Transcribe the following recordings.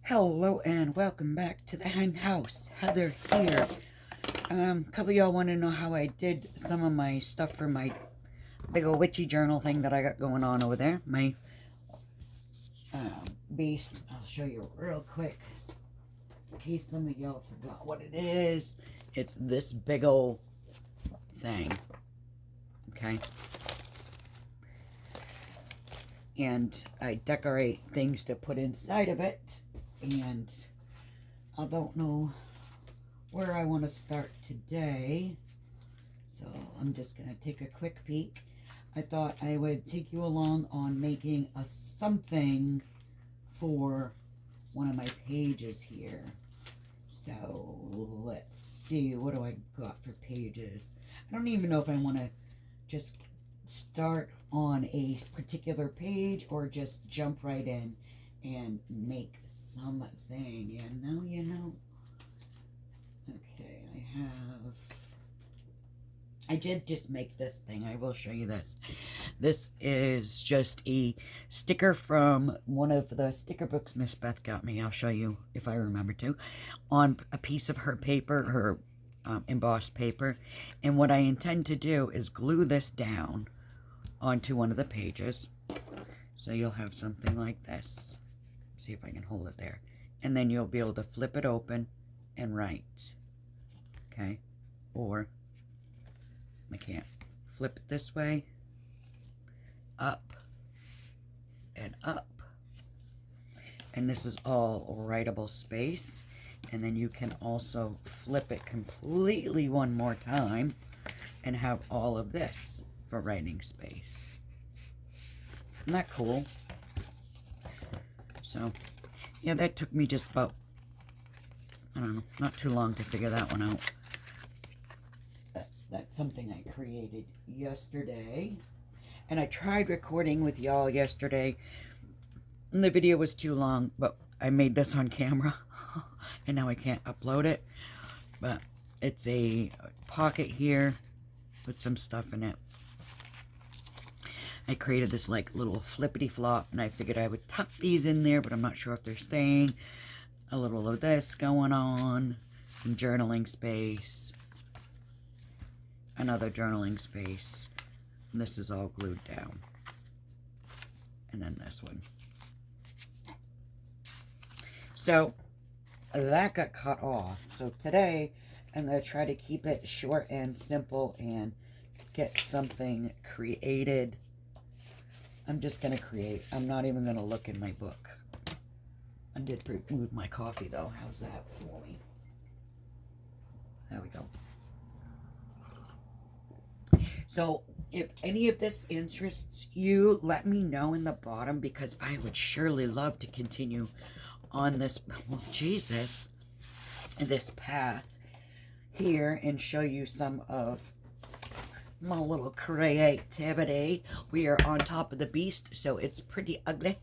Hello and welcome back to the hen house. Heather here. A couple of y'all want to know how I did some of my stuff for my big old witchy journal thing that I got going on over there. My beast. I'll show you real quick in case some of y'all forgot what it is. It's this big old thing. Okay. And I decorate things to put inside of it. And I don't know where I want to start today, so I'm just going to take a quick peek. I thought I would take you along on making a something for one of my pages here. So let's see, what do I got for pages? I don't even know if I want to just start on a particular page or just jump right in and make something. You know. Okay, I did just make this thing. I will show you this. This is just a sticker from one of the sticker books Miss Beth got me. I'll show you if I remember to. On a piece of her paper, her embossed paper. And what I intend to do is glue this down onto one of the pages. So you'll have something like this. See if I can hold it there. And then you'll be able to flip it open and write. Okay? Or, I can't. Flip it this way. Up. And up. And this is all writable space. And then you can also flip it completely one more time and have all of this for writing space. Isn't that cool? So, yeah, that took me just about, I don't know, not too long to figure that one out. That's something I created yesterday. And I tried recording with y'all yesterday. And the video was too long, but I made this on camera. And now I can't upload it. But it's a pocket here with some stuff in it. I created this like little flippity flop, and I figured I would tuck these in there, but I'm not sure if they're staying. A little of this going on, some journaling space, another journaling space, and this is all glued down. And then this one. So that got cut off. So today I'm going to try to keep it short and simple and get something created. I'm just going to create. I'm not even going to look in my book. I did remove my coffee, though. How's that for me? There we go. So, if any of this interests you, let me know in the bottom, because I would surely love to continue on this, well, Jesus, this path here and show you some of my little creativity. We are on top of the beast, so it's pretty ugly.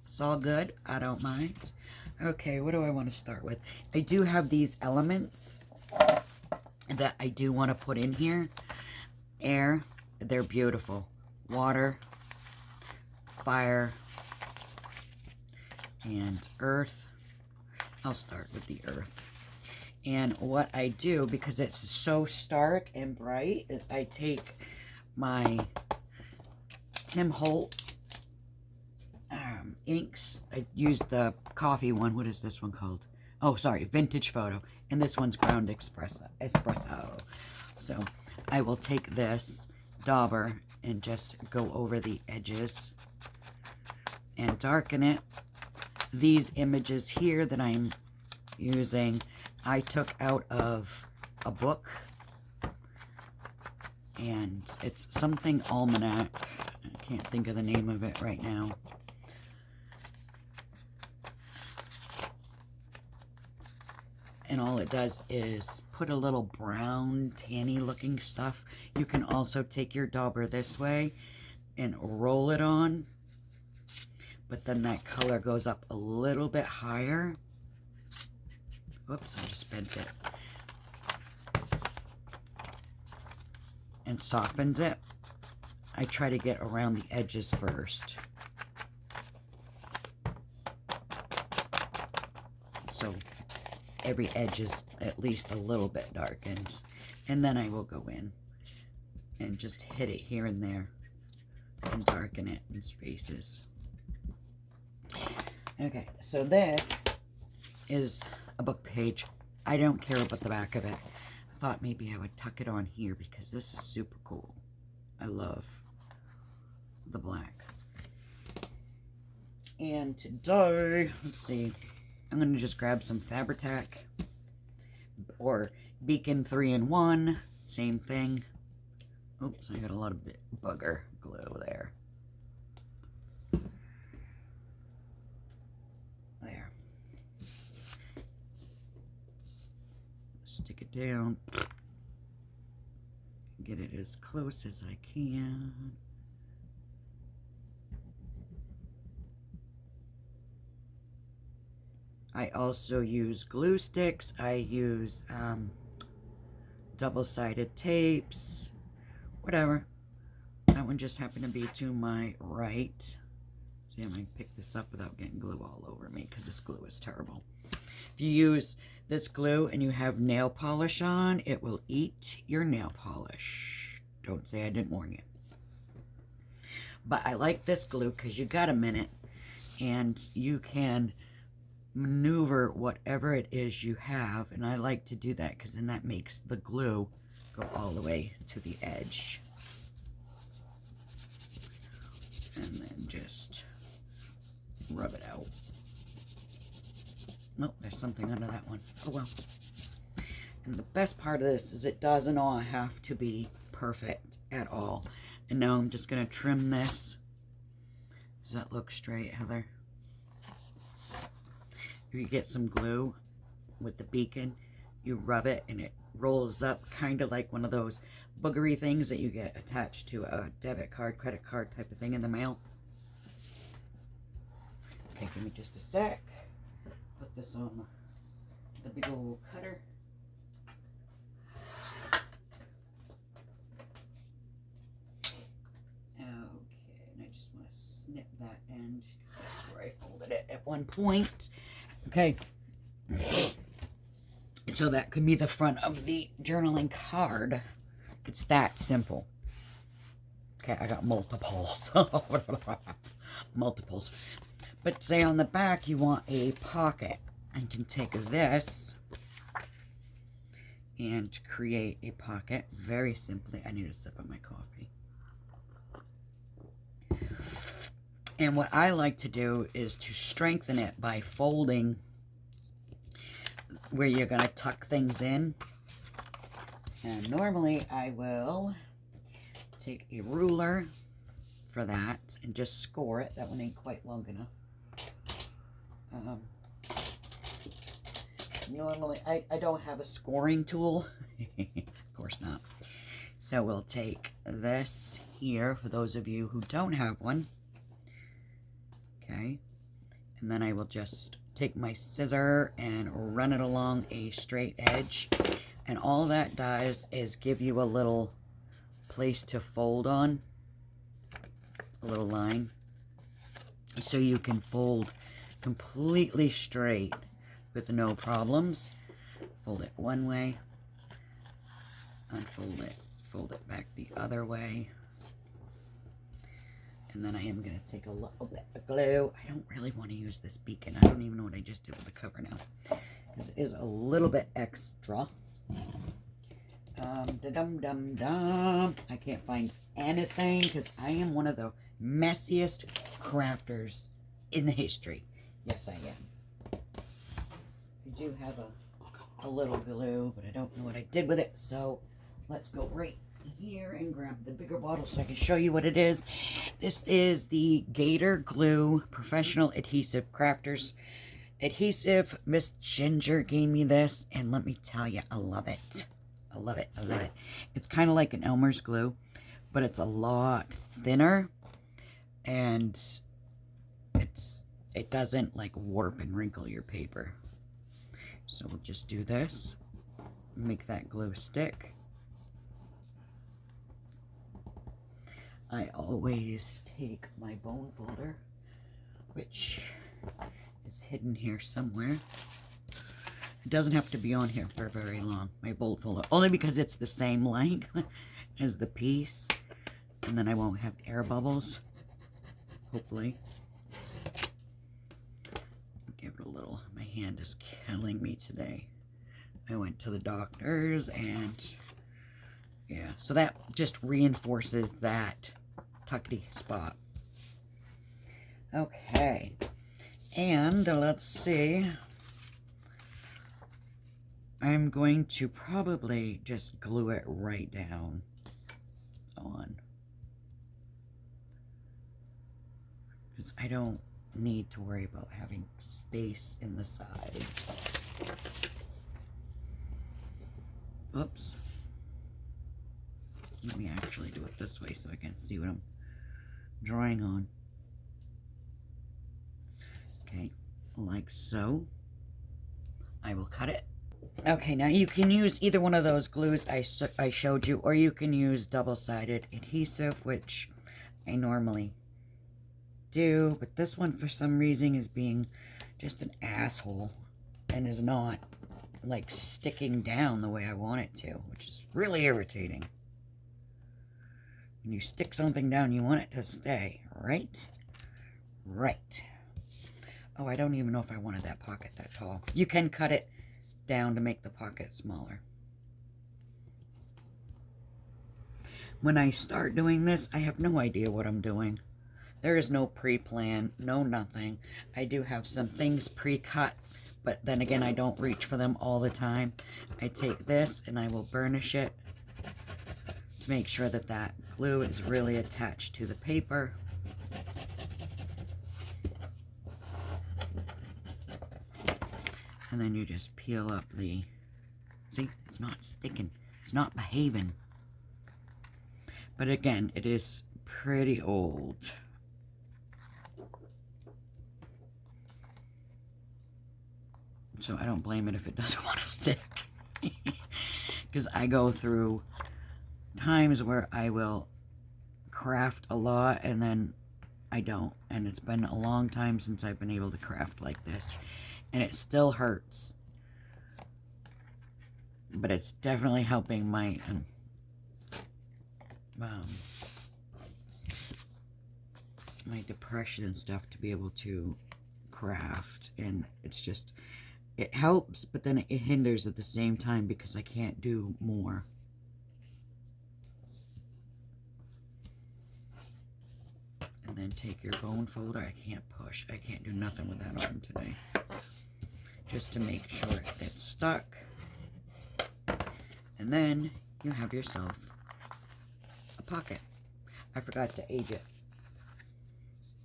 It's all good. I don't mind. Okay, what do I want to start with? I do have these elements that I do want to put in here. Air, they're beautiful. Water, fire, and earth. I'll start with the earth. And what I do, because it's so stark and bright, is I take my Tim Holtz inks. I use the coffee one. What is this one called? Oh, sorry, Vintage Photo. And this one's Ground Espresso. So I will take this dauber and just go over the edges and darken it. These images here that I'm using, I took out of a book, and it's something almanac. I can't think of the name of it right now. And all it does is put a little brown, tanny looking stuff. You can also take your dauber this way and roll it on, but then that color goes up a little bit higher. Whoops, I just bent it. And softens it. I try to get around the edges first. so every edge is at least a little bit darkened. And then I will go in and just hit it here and there and darken it in spaces. Okay, so this is a book page. I don't care about the back of it. I thought maybe I would tuck it on here because this is super cool. I love the black. And today, let's see, I'm going to just grab some Fabri-Tac or Beacon 3-in-1, same thing. Oops, I got a lot of bugger glue there. There. Stick it down. Get it as close as I can. I also use glue sticks. I use double-sided tapes, whatever. That one just happened to be to my right. See, I might pick this up without getting glue all over me because this glue is terrible. If you use this glue and you have nail polish on, it will eat your nail polish. Don't say I didn't warn you. But I like this glue because you got a minute and you can maneuver whatever it is you have, and I like to do that because then that makes the glue go all the way to the edge. And then just rub it out. Nope, there's something under that one. Oh well. And the best part of this is it doesn't all have to be perfect at all. And now I'm just going to trim this. Does that look straight, Heather? If you get some glue with the Beacon, you rub it and it rolls up kind of like one of those boogery things that you get attached to a debit card, credit card type of thing in the mail. Okay, give me just a sec. Put this on the big old cutter. Okay, and I just want to snip that end. That's where I folded it at one point. Okay, so that could be the front of the journaling card. It's that simple. Okay, I got multiples. Multiples. But say on the back you want a pocket. And you can take this and create a pocket very simply. I need a sip of my coffee. And what I like to do is to strengthen it by folding where you're going to tuck things in. And normally I will take a ruler for that and just score it. That one ain't quite long enough. Normally I don't have a scoring tool. Of course not. So we'll take this here for those of you who don't have one. Okay, and then I will just take my scissor and run it along a straight edge, and all that does is give you a little place to fold on, a little line, so you can fold completely straight with no problems. Fold it one way, unfold it, fold it back the other way. And then I am going to take a little bit of glue. I don't really want to use this Beacon. I don't even know what I just did with the cover now, because it is a little bit extra. Da-dum-dum-dum. I can't find anything because I am one of the messiest crafters in the history. Yes, I am. I do have a little glue, but I don't know what I did with it. So let's go right here and grab the bigger bottle so I can show you what it is. This is the Gator Glue Professional Adhesive Crafters Adhesive. Miss Ginger gave me this, and let me tell you, I love it. I love it. I love it. It's kind of like an Elmer's glue, but it's a lot thinner, and it doesn't like warp and wrinkle your paper. So we'll just do this, make that glue stick. I always take my bone folder, which is hidden here somewhere. It doesn't have to be on here for very long, my bullet folder. Only because it's the same length as the piece. And then I won't have air bubbles. Hopefully. Give it a little. My hand is killing me today. I went to the doctor's and yeah. So that just reinforces that tuckety spot. Okay. And let's see. I'm going to probably just glue it right down on. Because I don't need to worry about having space in the sides. Oops. Let me actually do it this way so I can see what I'm drawing on. Okay, like so. I will cut it. Okay, now you can use either one of those glues I showed you, or you can use double-sided adhesive, which I normally do, but this one for some reason is being just an asshole and is not like sticking down the way I want it to, which is really irritating. When you stick something down, you want it to stay, right? Right. Oh, I don't even know if I wanted that pocket that tall. You can cut it down to make the pocket smaller. When I start doing this, I have no idea what I'm doing. There is no pre-plan, no nothing. I do have some things pre-cut, but then again, I don't reach for them all the time. I take this and I will burnish it to make sure that that glue is really attached to the paper. And then you just peel up the, see, it's not sticking, it's not behaving. But again, it is pretty old. So I don't blame it if it doesn't want to stick. Because I go through times where I will craft a lot and then I don't. And it's been a long time since I've been able to craft like this. And it still hurts. But it's definitely helping my my depression and stuff to be able to craft. And it's just, it helps, but then it hinders at the same time because I can't do more. And then take your bone folder. I can't push. I can't do nothing with that on today. Just to make sure it's stuck. And then you have yourself a pocket. I forgot to age it.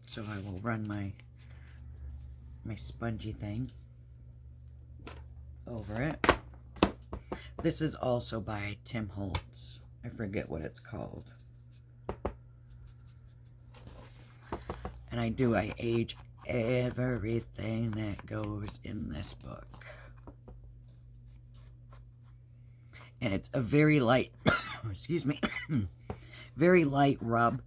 So I will run my spongy thing over it. This is also by Tim Holtz. I forget what it's called. And I age everything that goes in this book. And it's a very light, excuse me, very light rub.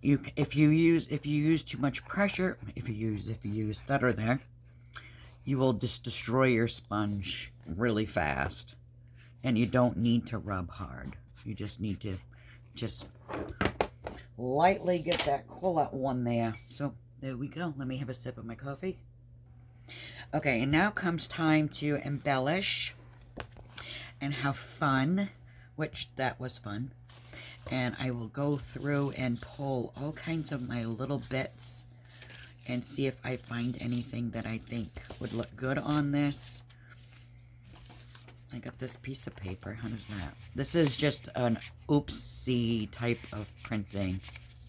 If you use too much pressure, if you use stutter there, you will just destroy your sponge really fast. And you don't need to rub hard. You just need to just lightly get that Quillette one there. So there we go. Let me have a sip of my coffee. Okay, and now comes time to embellish and have fun, which that was fun. And I will go through and pull all kinds of my little bits and see if I find anything that I think would look good on this. I got this piece of paper. How does that? This is just an oopsie type of printing,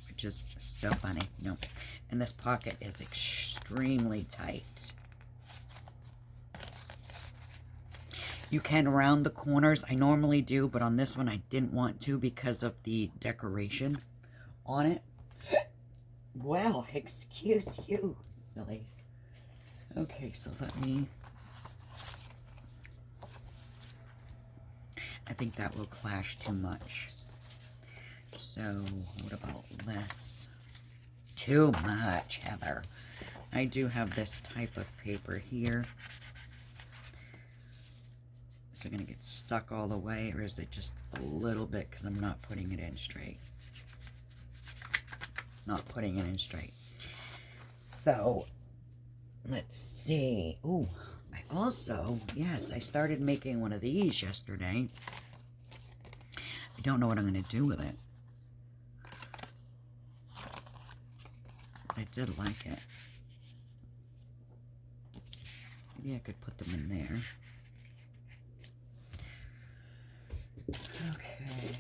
which is so funny. No. And this pocket is extremely tight. You can round the corners. I normally do, but on this one I didn't want to because of the decoration on it. Well, excuse you, silly. Okay, so let me... I think that will clash too much. So, what about this? Too much, Heather. I do have this type of paper here. Is it going to get stuck all the way, or is it just a little bit because I'm not putting it in straight? Not putting it in straight. So, let's see. Ooh, I also, yes, I started making one of these yesterday. I don't know what I'm going to do with it. I did like it. Maybe I could put them in there. Okay.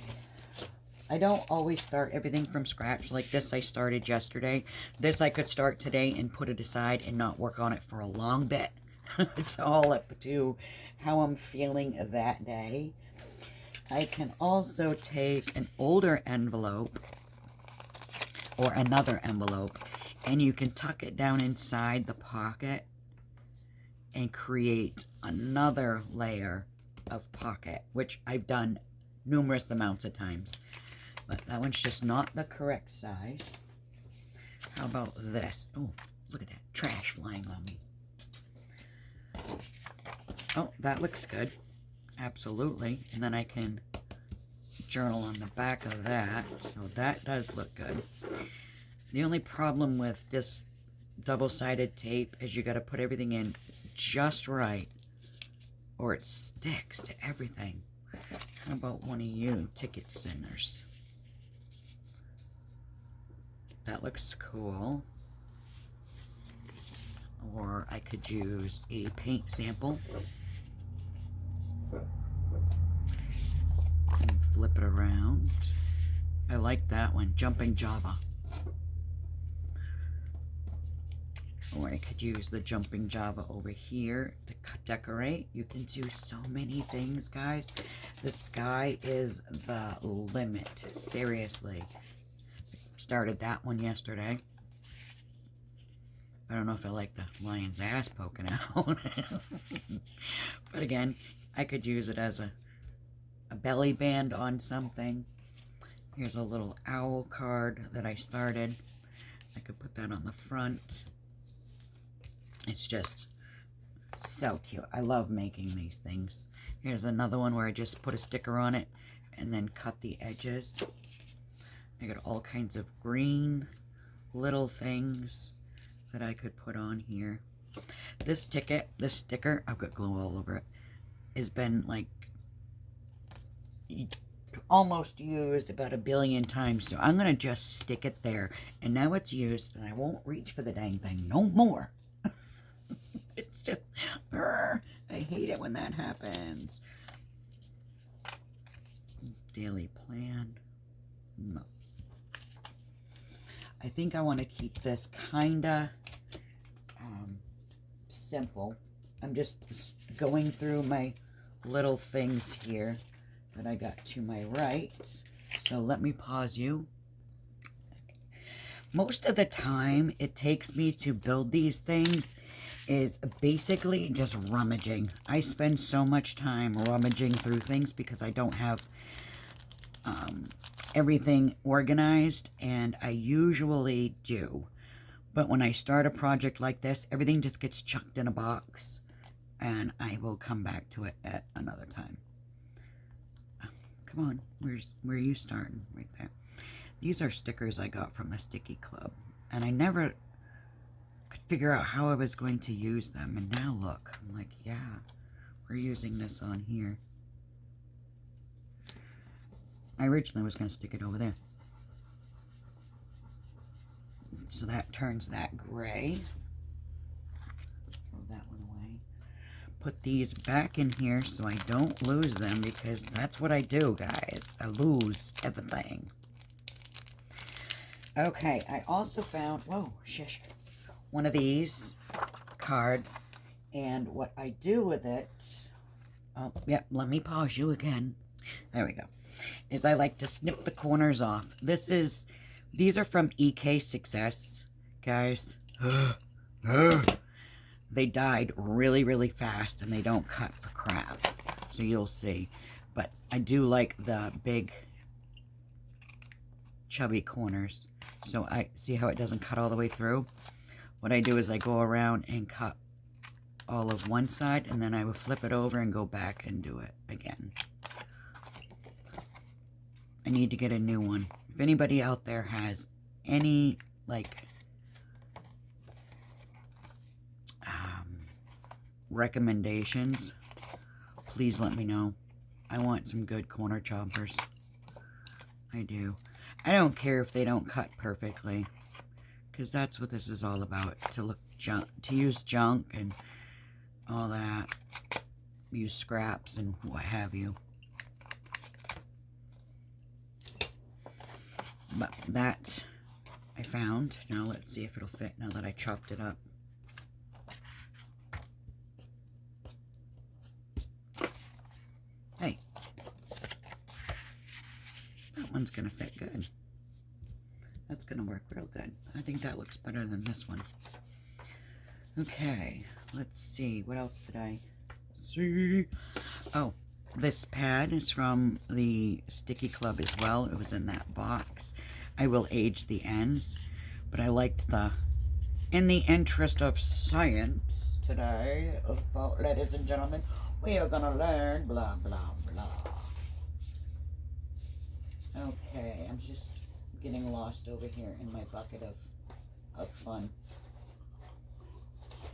I don't always start everything from scratch. Like this I started yesterday. This I could start today and put it aside and not work on it for a long bit. It's all up to how I'm feeling that day. I can also take an older envelope or another envelope, and you can tuck it down inside the pocket and create another layer of pocket, which I've done numerous amounts of times. But that one's just not the correct size. How about this? Oh, look at that trash flying on me. Oh, that looks good. Absolutely. And then I can journal on the back of that. So that does look good. The only problem with this double-sided tape is you got to put everything in just right, or it sticks to everything. How about one of you ticket senders? That looks cool. Or I could use a paint sample and flip it around. I like that one, Jumping Java. Or I could use the Jumping Java over here to decorate. You can do so many things, guys. The sky is the limit, seriously. Started that one yesterday. I don't know if I like the lion's ass poking out. But again, I could use it as a belly band on something. Here's a little owl card that I started. I could put that on the front. It's just so cute. I love making these things. Here's another one where I just put a sticker on it and then cut the edges. I got all kinds of green little things that I could put on here. This sticker, I've got glue all over it, has been like almost used about 1 billion times. So I'm going to just stick it there. And now it's used and I won't reach for the dang thing no more. It's just, I hate it when that happens. Daily plan. No. I think I want to keep this kind of simple. I'm just going through my little things here that I got to my right. So let me pause you. Most of the time it takes me to build these things is basically just rummaging. I spend so much time rummaging through things because I don't have everything organized, and I usually do. But when I start a project like this, everything just gets chucked in a box, and I will come back to it at another time. Come on, where are you starting? Right there. These are stickers I got from the Sticky Club, and I never could figure out how I was going to use them. And now look, I'm like, yeah, we're using this on here. I originally was going to stick it over there. So that turns that gray. Throw that one away. Put these back in here so I don't lose them, because that's what I do, guys. I lose everything. Okay, I also found, whoa, shush, one of these cards, and what I do with it, oh, yeah, let me pause you again. There we go. Is I like to snip the corners off. These are from EK Success, guys. They died really, really fast, and they don't cut for crap. So you'll see. But I do like the big, chubby corners. So I see how it doesn't cut all the way through. What I do is I go around and cut all of one side, and then I would flip it over and go back and do it again. I need to get a new one. If anybody out there has any, like, recommendations, please let me know. I want some good corner choppers. I do. I don't care if they don't cut perfectly, because that's what this is all about. To look junk, to use junk and all that. Use scraps and what have you. But that I found. Now let's see if it'll fit now that I chopped it up. Hey, that one's gonna fit good. That's gonna work real good. I think that looks better than this one. Okay, let's see. What else did I see? Oh, this pad is from the Sticky Club as well. It was in that box. I will age the ends, but I liked the, in the interest of science today, ladies and gentlemen, we are gonna learn blah, blah, blah. Okay, I'm just getting lost over here in my bucket of fun.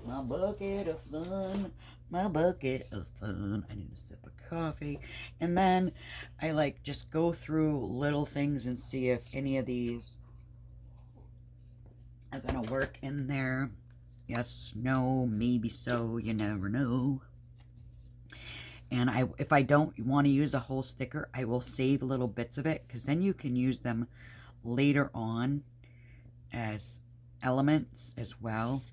My bucket of fun, my bucket of fun. I need a sip of coffee. And then I like just go through little things and see if any of these are gonna work in there. Yes, no, maybe so, you never know. And if I don't want to use a whole sticker, I will save little bits of it, because then you can use them later on as elements as well.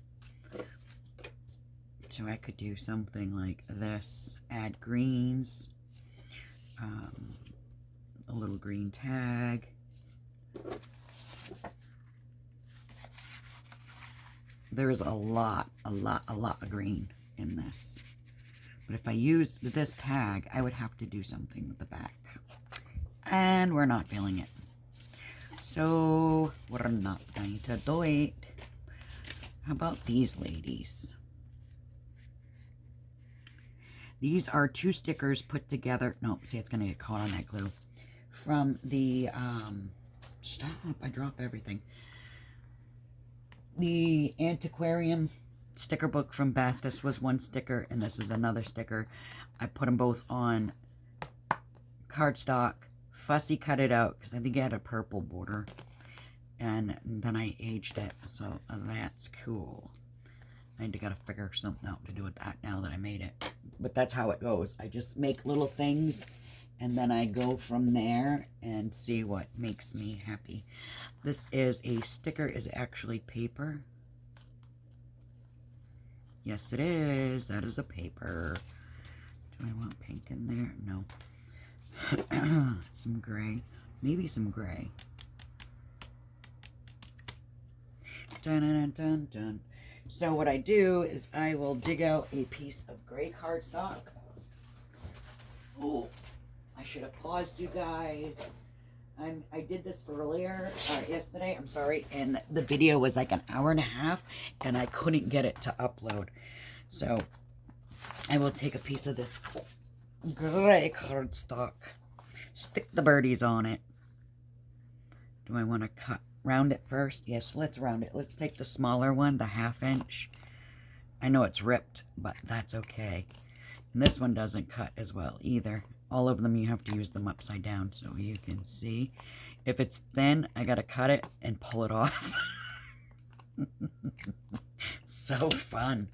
So I could do something like this, add greens, a little green tag. There is a lot of green in this. But if I use this tag, I would have to do something with the back. And we're not feeling it. So we're not going to do it. How about these ladies? These are two stickers put together. No, see, it's going to get caught on that glue. From the, stop, I drop everything. The Antiquarium sticker book from Beth. This was one sticker, and this is another sticker. I put them both on cardstock. Fussy cut it out, because I think it had a purple border. And then I aged it, so that's cool. I got to figure something out to do with that now that I made it. But that's how it goes. I just make little things, and then I go from there and see what makes me happy. This is a sticker, is actually paper. Yes, it is. That is a paper. Do I want pink in there? No. Some gray. Maybe some gray. Dun, dun, dun, dun. So what I do is I will dig out a piece of gray cardstock. Oh, I should have paused you guys. I did this earlier, yesterday, I'm sorry, and the video was like an hour and a half, and I couldn't get it to upload. So I will take a piece of this gray cardstock, stick the birdies on it. Do I want to round it first? Yes, let's round it. Let's take the smaller one, the 1/2 inch. I know it's ripped, but that's okay. And this one doesn't cut as well either. All of them, you have to use them upside down so you can see. If it's thin, I gotta cut it and pull it off. So fun.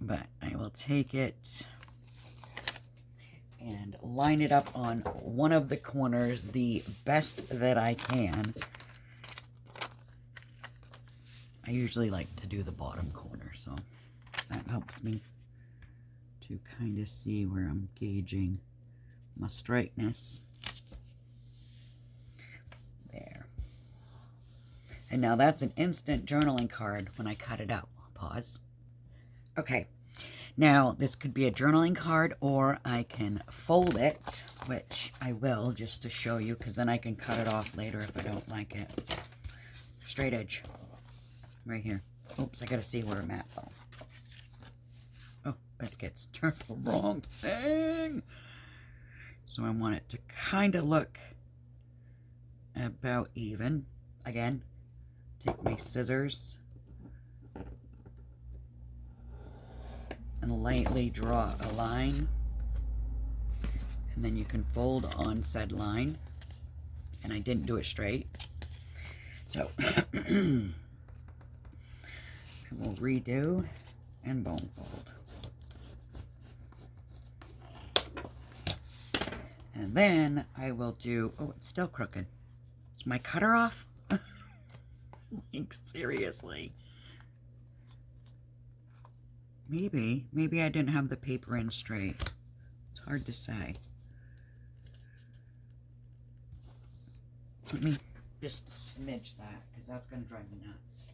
But I will take it and line it up on one of the corners the best that I can. I usually like to do the bottom corner, so that helps me to kind of see where I'm gauging my straightness. There. And now that's an instant journaling card when I cut it out. Pause. Okay. Now, this could be a journaling card, or I can fold it, which I will, just to show you, because then I can cut it off later if I don't like it. Straight edge. Right here. Oops, I gotta see where I'm at, though. biscuits. Turned the wrong thing. So I want it to kind of look about even. Again, take my scissors and lightly draw a line. And then you can fold on said line. And I didn't do it straight. So we'll redo and bone fold. And then I will do, oh, it's still crooked. Is my cutter off? Like, seriously. Maybe I didn't have the paper in straight. It's hard to say. Let me just smidge that, because that's going to drive me nuts.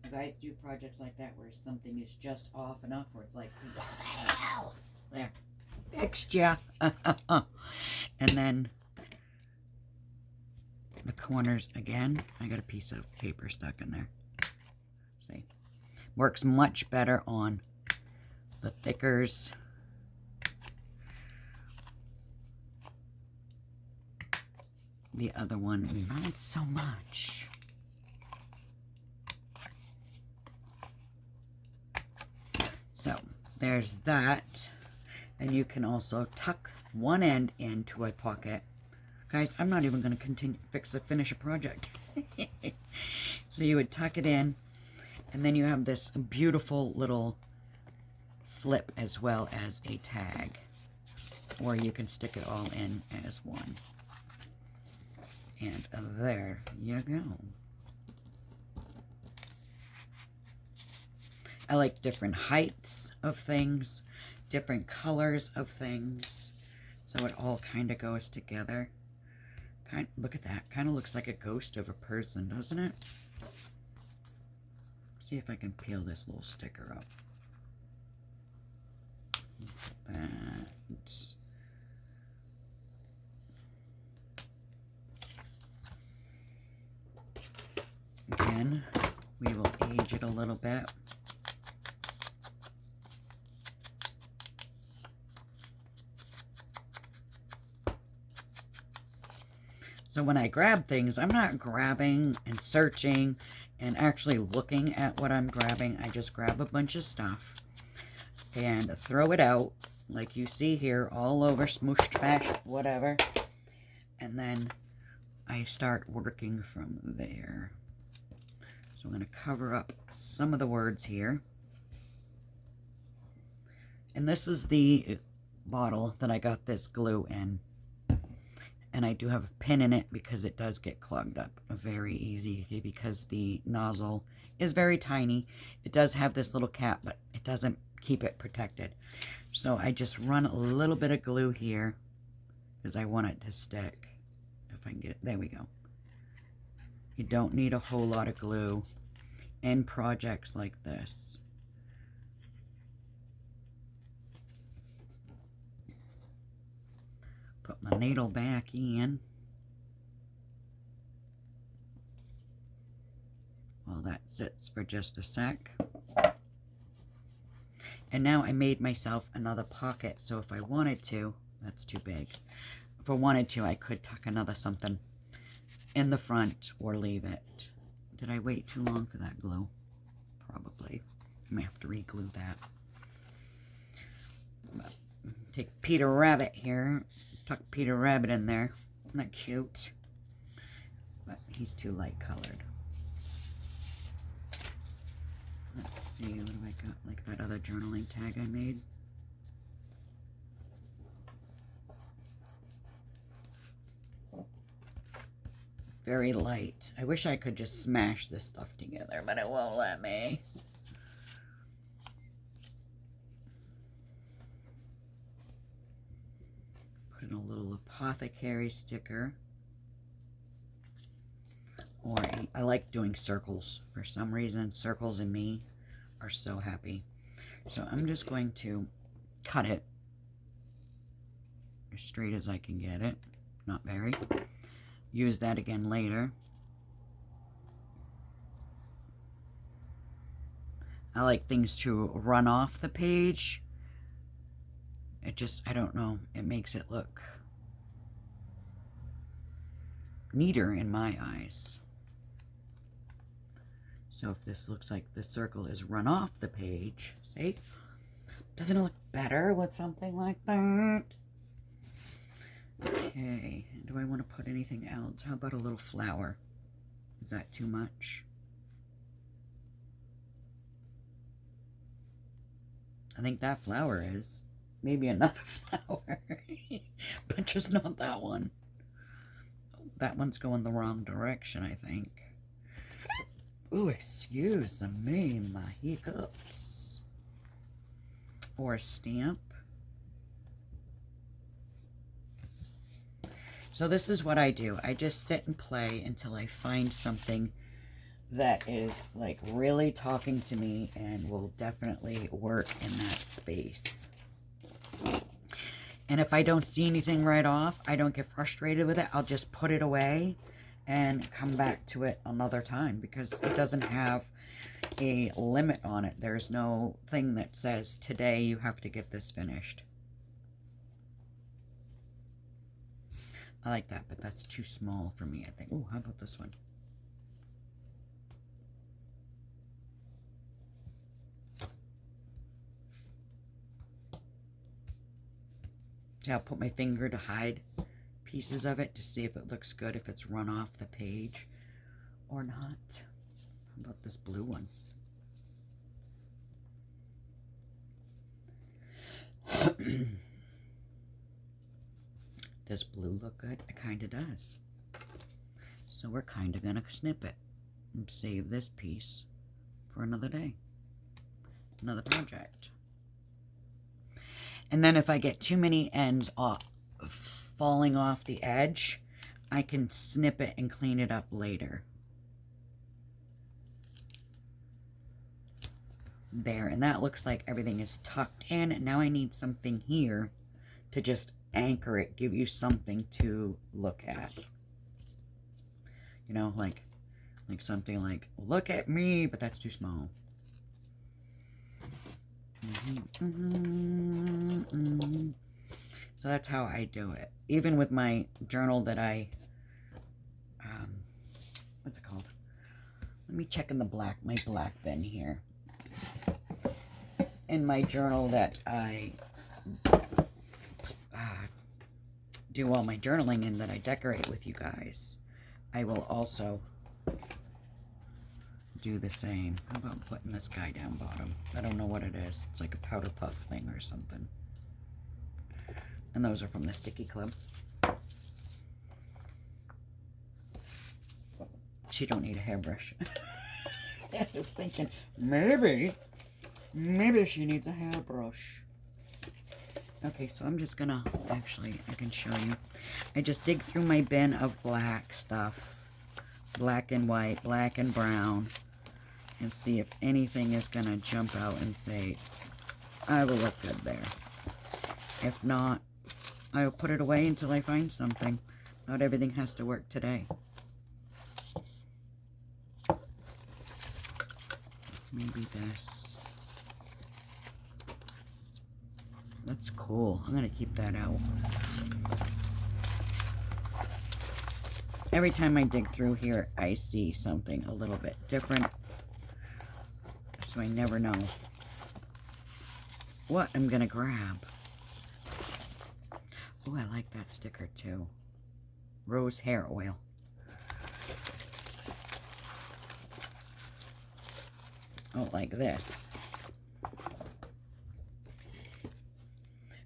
You guys do projects like that where something is just off enough where it's like, what the hell? There. Fixed ya. And then the corners again. I got a piece of paper stuck in there. See? Works much better on the thickers. The other one, not so much. So there's that. And you can also tuck one end into a pocket. Guys, I'm not even going to finish a project. So you would tuck it in, and then you have this beautiful little flip as well as a tag. Or you can stick it all in as one. And there you go. I like different heights of things, different colors of things, so it all kind of goes together. Look at that. Kind of looks like a ghost of a person, doesn't it? See if I can peel this little sticker up. That. Again, we will age it a little bit. So when I grab things, I'm not grabbing and searching and actually looking at what I'm grabbing. I just grab a bunch of stuff and throw it out like you see here, all over, smooshed, mashed, whatever. And then I start working from there. So I'm going to cover up some of the words here. And this is the bottle that I got this glue in. And I do have a pin in it because it does get clogged up very easy because the nozzle is very tiny. It does have this little cap, but it doesn't keep it protected. So I just run a little bit of glue here because I want it to stick. If I can get it, there we go. You don't need a whole lot of glue in projects like this. Put my needle back in. While that sits for just a sec. And now I made myself another pocket, so if I wanted to, that's too big. If I wanted to, I could tuck another something in the front or leave it. Did I wait too long for that glue? Probably. I may have to re-glue that. But take Peter Rabbit here. Tuck Peter Rabbit in there. Isn't that cute? But he's too light colored. Let's see, what have I got? Like that other journaling tag I made. Very light. I wish I could just smash this stuff together, but it won't let me. Put in a little apothecary sticker. Or I like doing circles. For some reason, circles and me are so happy. So I'm just going to cut it as straight as I can get it. Not very. Use that again later. I like things to run off the page. I don't know, it makes it look neater in my eyes. So if this looks like the circle is run off the page, see? Doesn't it look better with something like that? Okay, do I want to put anything else? How about a little flower? Is that too much? I think that flower is. Maybe another flower. But just not that one. That one's going the wrong direction, I think. Ooh, excuse me, my hiccups. Or a stamp. So this is what I do. I just sit and play until I find something that is like really talking to me and will definitely work in that space. And if I don't see anything right off, I don't get frustrated with it. I'll just put it away and come back to it another time, because it doesn't have a limit on it. There's no thing that says today you have to get this finished. I like that, but that's too small for me, I think. Oh, how about this one? See, I'll put my finger to hide pieces of it to see if it looks good, if it's run off the page or not. How about this blue one? Does blue look good? It kind of does. So we're kind of going to snip it and save this piece for another day, another project. And then if I get too many ends off, falling off the edge, I can snip it and clean it up later. There, and that looks like everything is tucked in. Now I need something here to just anchor it, give you something to look at. You know, like something like, look at me, but that's too small. So that's how I do it. Even with my journal that I, what's it called? Let me check in the my black bin here. In my journal that I do all my journaling in, that I decorate with you guys, I will also do the same. How about putting this guy down bottom? I don't know what it is. It's like a powder puff thing or something. And those are from the Sticky Club. She don't need a hairbrush. I was thinking, maybe she needs a hairbrush. Okay, so I'm just gonna, actually, I can show you. I just dig through my bin of black stuff. Black and white, black and brown. And see if anything is gonna jump out and say, I will look good there. If not, I'll put it away until I find something. Not everything has to work today. Maybe this. That's cool. I'm gonna keep that out. Every time I dig through here, I see something a little bit different. So I never know what I'm gonna grab. Oh, I like that sticker too. Rose hair oil. Oh, like this.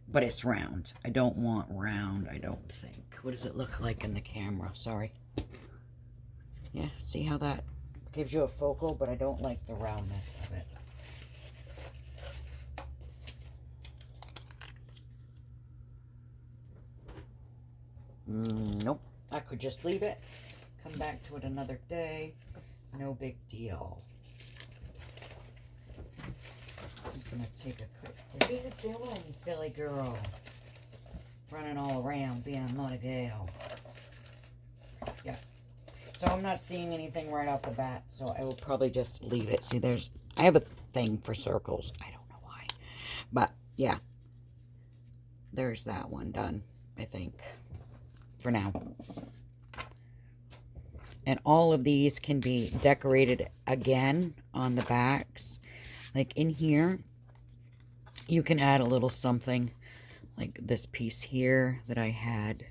But it's round. I don't want round, I don't think. What does it look like in the camera? Sorry. Yeah, see how that gives you a focal, but I don't like the roundness of it. Nope. I could just leave it, come back to it another day. No big deal. I'm gonna take a quick. What are you doing, silly girl? Running all around, being not a gal. Yeah. So I'm not seeing anything right off the bat, so I will probably just leave it. See, I have thing for circles. I don't know why. But, yeah. There's that one done, I think, for now. And all of these can be decorated again on the backs. Like in here, you can add a little something. Like this piece here that I had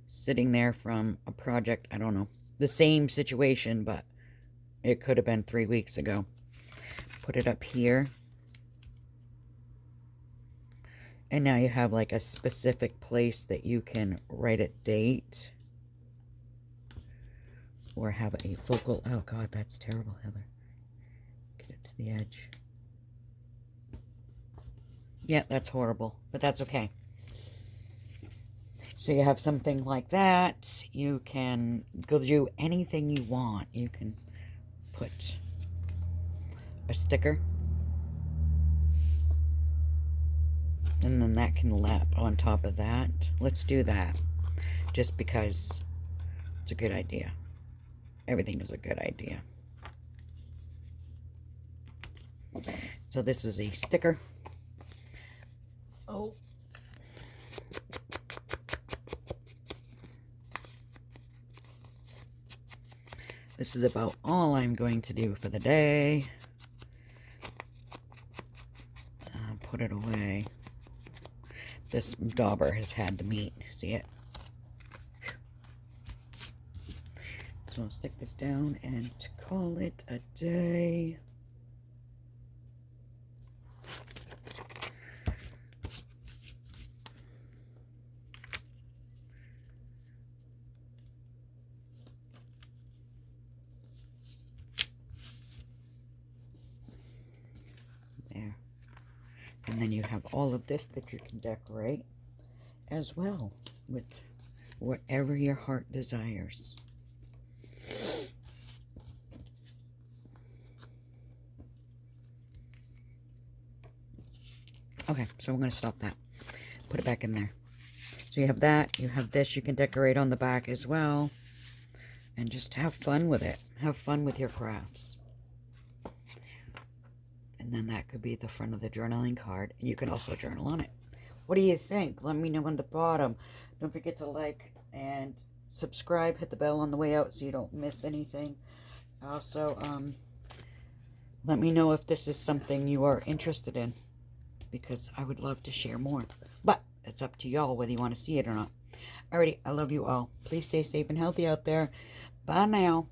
sitting there from a project, I don't know. The same situation, but it could have been 3 weeks ago. Put it up here. And now you have like a specific place that you can write a date. Or have a focal... Oh, God, that's terrible, Heather. Get it to the edge. Yeah, that's horrible. But that's okay. So you have something like that. You can go do anything you want. You can put a sticker. And then that can lap on top of that. Let's do that. Just because it's a good idea. Everything is a good idea. So this is a sticker. Oh. This is about all I'm going to do for the day. Put it away. This dauber has had the meat. See it? So I'll stick this down and call it a day. There. And then you have all of this that you can decorate as well with whatever your heart desires. Okay, so I'm going to stop that. Put it back in there. So you have that. You have this. You can decorate on the back as well. And just have fun with it. Have fun with your crafts. And then that could be the front of the journaling card. You can also journal on it. What do you think? Let me know on the bottom. Don't forget to like and subscribe. Hit the bell on the way out so you don't miss anything. Also, let me know if this is something you are interested in, because I would love to share more. But it's up to y'all whether you want to see it or not. Alrighty, I love you all. Please stay safe and healthy out there. Bye now.